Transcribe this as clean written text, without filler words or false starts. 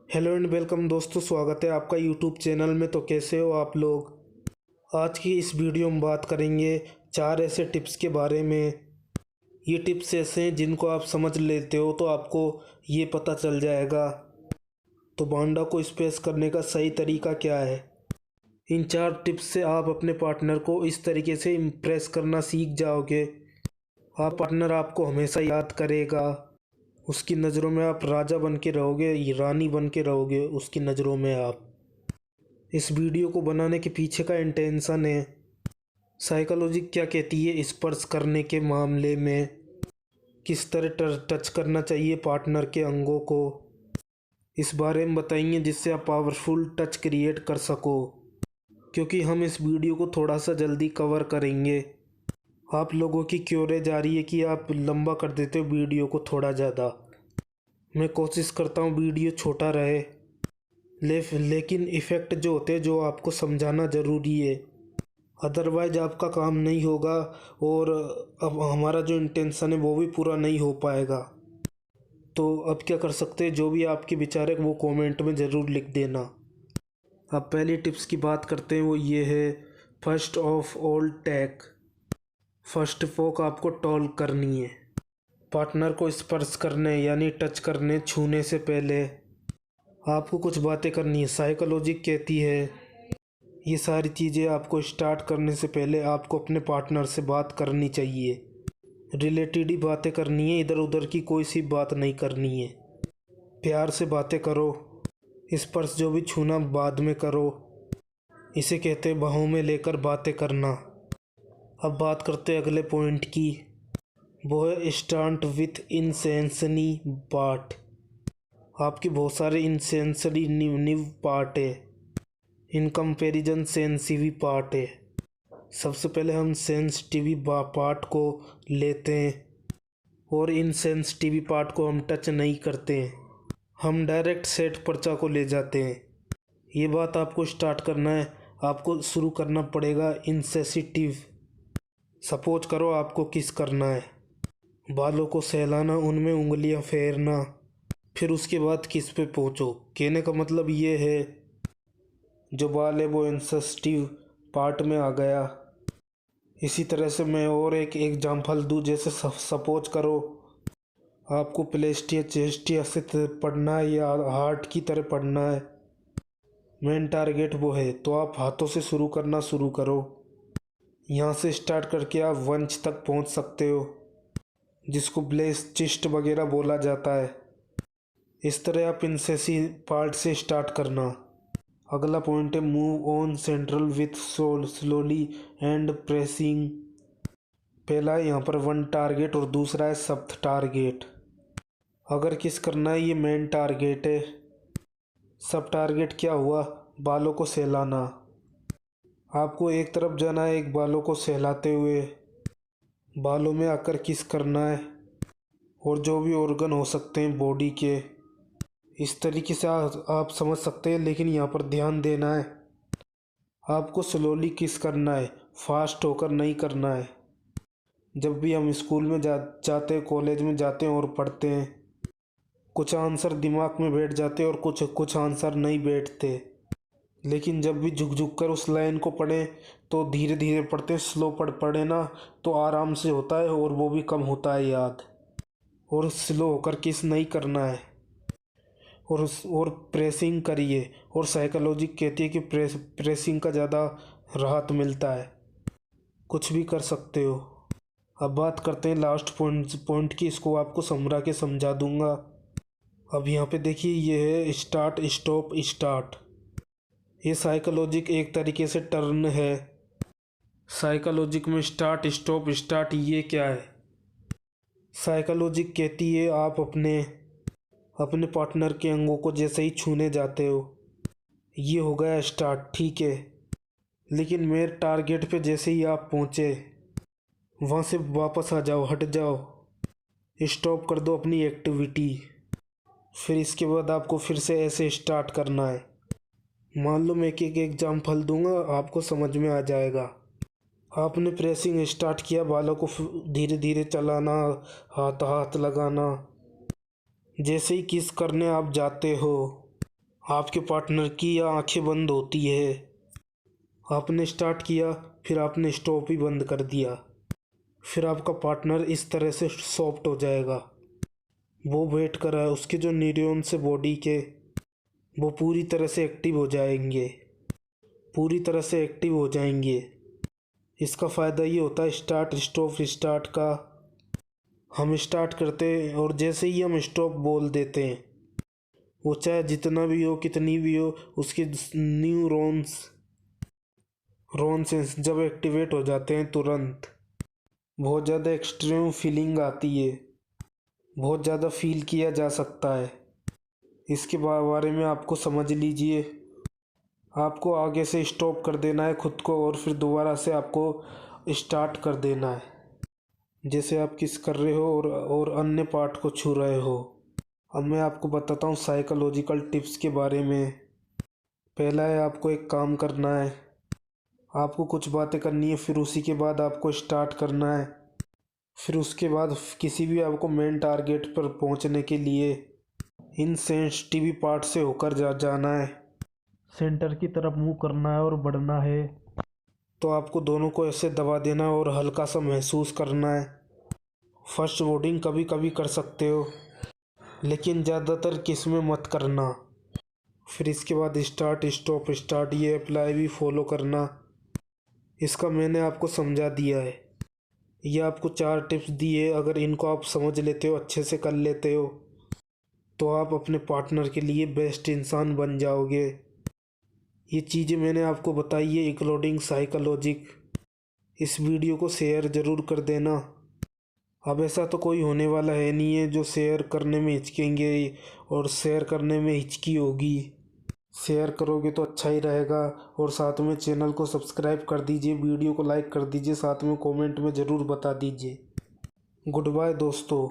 Hello and welcome दोस्तों, स्वागत है आपका यूट्यूब चैनल में। तो कैसे हो आप लोग। आज की इस वीडियो में बात करेंगे 4 ऐसे टिप्स के बारे में। ये टिप्स ऐसे हैं जिनको आप समझ लेते हो तो आपको ये पता चल जाएगा तो बांडा को स्पेस करने का सही तरीका क्या है। इन 4 टिप्स से आप अपने पार्टनर को इस तरीके से इम्प्रेस करना सीख जाओगे। आप पार्टनर आपको हमेशा याद करेगा। उसकी नज़रों में आप राजा बन के रहोगे, रानी बन के रहोगे उसकी नज़रों में आप। इस वीडियो को बनाने के पीछे का इंटेंशन है, साइकोलॉजी क्या कहती है स्पर्श करने के मामले में, किस तरह टच करना चाहिए पार्टनर के अंगों को, इस बारे में बताएंगे जिससे आप पावरफुल टच क्रिएट कर सको। क्योंकि हम इस वीडियो को थोड़ा सा जल्दी कवर करेंगे। आप लोगों की क्यूरेज आ रही है कि आप लंबा कर देते हो वीडियो को थोड़ा ज़्यादा। मैं कोशिश करता हूँ वीडियो छोटा रहे, लेकिन इफ़ेक्ट जो होते हैं जो आपको समझाना ज़रूरी है, अदरवाइज आपका काम नहीं होगा और अब हमारा जो इंटेंशन है वो भी पूरा नहीं हो पाएगा। तो अब क्या कर सकते हैं, जो भी आपके विचार है वो कमेंट में ज़रूर लिख देना। अब पहली टिप्स की बात करते हैं, वो ये है first of all tag. First फोक आपको टॉल करनी है। पार्टनर को स्पर्श करने यानी टच करने छूने से पहले आपको कुछ बातें करनी है। साइकोलॉजी कहती है ये सारी चीज़ें आपको स्टार्ट करने से पहले आपको अपने पार्टनर से बात करनी चाहिए। रिलेटेड ही बातें करनी है, इधर उधर की कोई सी बात नहीं करनी है। प्यार से बातें करो, स्पर्श जो भी छूना बाद में करो। इसे कहते हैं बाहों में लेकर बातें करना। अब बात करते हैं अगले पॉइंट की, वो है स्टार्ट विथ इनसेंसरी पार्ट। आपके बहुत सारे इनसेंसरी निव पार्ट है, इन कंपैरिजन सेंसिटिव पार्ट है। सबसे पहले हम सेंसिटिव पार्ट को लेते हैं और इन सेंसिटिव पार्ट को हम टच नहीं करते हैं, हम डायरेक्ट सेट पर्चा को ले जाते हैं। ये बात आपको स्टार्ट करना है, आपको शुरू करना पड़ेगा इनसेंसिटिव। सपोज करो आपको किस करना है, बालों को सहलाना, उनमें उंगलियां फेरना, फिर उसके बाद किस पे पहुंचो। कहने का मतलब ये है जो बाल है वो इंसेंसिटिव पार्ट में आ गया। इसी तरह से मैं और एक एग्जाम्पल दूँ, जैसे सपोज करो आपको प्लेस्टिया चेस्टिया से पढ़ना है या हार्ट की तरह पढ़ना है, मेन टारगेट वो है, तो आप हाथों से शुरू करना शुरू करो। यहाँ से स्टार्ट करके आप वंच तक पहुँच सकते हो, जिसको ब्लेस चिस्ट वगैरह बोला जाता है। इस तरह आप इनसेसी पार्ट से स्टार्ट करना। अगला पॉइंट है move on central with slowly and pressing. पहला है यहाँ पर वन टारगेट और दूसरा है सब टारगेट। अगर किस करना है ये मेन टारगेट है। सब टारगेट क्या हुआ, बालों को सहलाना। आपको एक तरफ जाना है, एक बालों को सहलाते हुए बालों में आकर किस करना है, और जो भी ऑर्गन हो सकते हैं बॉडी के, इस तरीके से आप समझ सकते हैं। लेकिन यहाँ पर ध्यान देना है, आपको स्लोली किस करना है, फास्ट होकर नहीं करना है। जब भी हम स्कूल में जाते हैं, कॉलेज में जाते हैं और पढ़ते हैं, कुछ आंसर दिमाग में बैठ जाते हैं और कुछ आंसर नहीं बैठते। लेकिन जब भी झुक झुक कर उस लाइन को पढ़ें तो धीरे धीरे पढ़ते, स्लो पढ़े ना तो आराम से होता है और वो भी कम होता है याद। और स्लो होकर किस नहीं करना है, और प्रेसिंग करिए। और साइकोलॉजी कहती है कि प्रेसिंग का ज़्यादा राहत मिलता है, कुछ भी कर सकते हो। अब बात करते हैं लास्ट पॉइंट की, इसको आपको समझा के समझा दूंगा। अब यहाँ पे देखिए ये है स्टार्ट स्टॉप स्टार्ट। ये साइकोलॉजिक एक तरीके से टर्न है। साइकोलॉजिक में स्टार्ट स्टॉप स्टार्ट ये क्या है, साइकोलॉजिक कहती है आप अपने पार्टनर के अंगों को जैसे ही छूने जाते हो, ये हो गया स्टार्ट, ठीक है। लेकिन मेरे टारगेट पे जैसे ही आप पहुँचे वहाँ से वापस आ जाओ, हट जाओ, स्टॉप कर दो अपनी एक्टिविटी। फिर इसके बाद आपको फिर से ऐसे स्टार्ट करना है। मान लो मैं एक एक एग्जाम्पल दूंगा, आपको समझ में आ जाएगा। आपने प्रेसिंग स्टार्ट किया, बालों को धीरे धीरे चलाना, हाथ हाथ लगाना। जैसे ही किस करने आप जाते हो आपके पार्टनर की या आंखें बंद होती है। आपने स्टार्ट किया, फिर आपने स्टॉप ही बंद कर दिया, फिर आपका पार्टनर इस तरह से सॉफ्ट हो जाएगा। वो वेट कर रहा है, उसके जो न्यूरॉन्स है बॉडी के, वो पूरी तरह से एक्टिव हो जाएंगे, पूरी तरह से एक्टिव हो जाएंगे। इसका फ़ायदा ये होता है स्टार्ट स्टॉप स्टार्ट का। हम स्टार्ट करते हैं और जैसे ही हम स्टॉप बोल देते हैं, वो चाहे जितना भी हो कितनी भी हो, उसके न्यूरॉन्स जब एक्टिवेट हो जाते हैं तुरंत बहुत ज़्यादा एक्सट्रीम फीलिंग आती है, बहुत ज़्यादा फील किया जा सकता है। इसके बारे में आपको समझ लीजिए। आपको आगे से स्टॉप कर देना है खुद को और फिर दोबारा से आपको स्टार्ट कर देना है, जैसे आप किस कर रहे हो और अन्य पार्ट को छू रहे हो। अब मैं आपको बताता हूँ साइकोलॉजिकल टिप्स के बारे में। पहला है, आपको एक काम करना है, आपको कुछ बातें करनी है, फिर उसी के बाद आपको स्टार्ट करना है। फिर उसके बाद किसी भी आपको मेन टारगेट पर पहुंचने के लिए इन सेंसिटिव पार्ट से होकर जाना है, सेंटर की तरफ मूव करना है और बढ़ना है। तो आपको दोनों को ऐसे दबा देना और हल्का सा महसूस करना है। फर्स्ट वोटिंग कभी कभी कर सकते हो, लेकिन ज़्यादातर किस में मत करना। फिर इसके बाद स्टार्ट स्टॉप स्टार्ट, ये अप्लाई भी फॉलो करना। इसका मैंने आपको समझा दिया है। ये आपको 4 टिप्स दिए, अगर इनको आप समझ लेते हो, अच्छे से कर लेते हो, तो आप अपने पार्टनर के लिए बेस्ट इंसान बन जाओगे। ये चीज़ें मैंने आपको बताई है इंक्लूडिंग साइकोलॉजिक। इस वीडियो को शेयर ज़रूर कर देना। अब ऐसा तो कोई होने वाला है नहीं है जो शेयर करने में हिचकेंगे और शेयर करने में हिचकी होगी। शेयर करोगे तो अच्छा ही रहेगा और साथ में चैनल को सब्सक्राइब कर दीजिए, वीडियो को लाइक कर दीजिए, साथ में कमेंट में ज़रूर बता दीजिए। गुड बाय दोस्तों।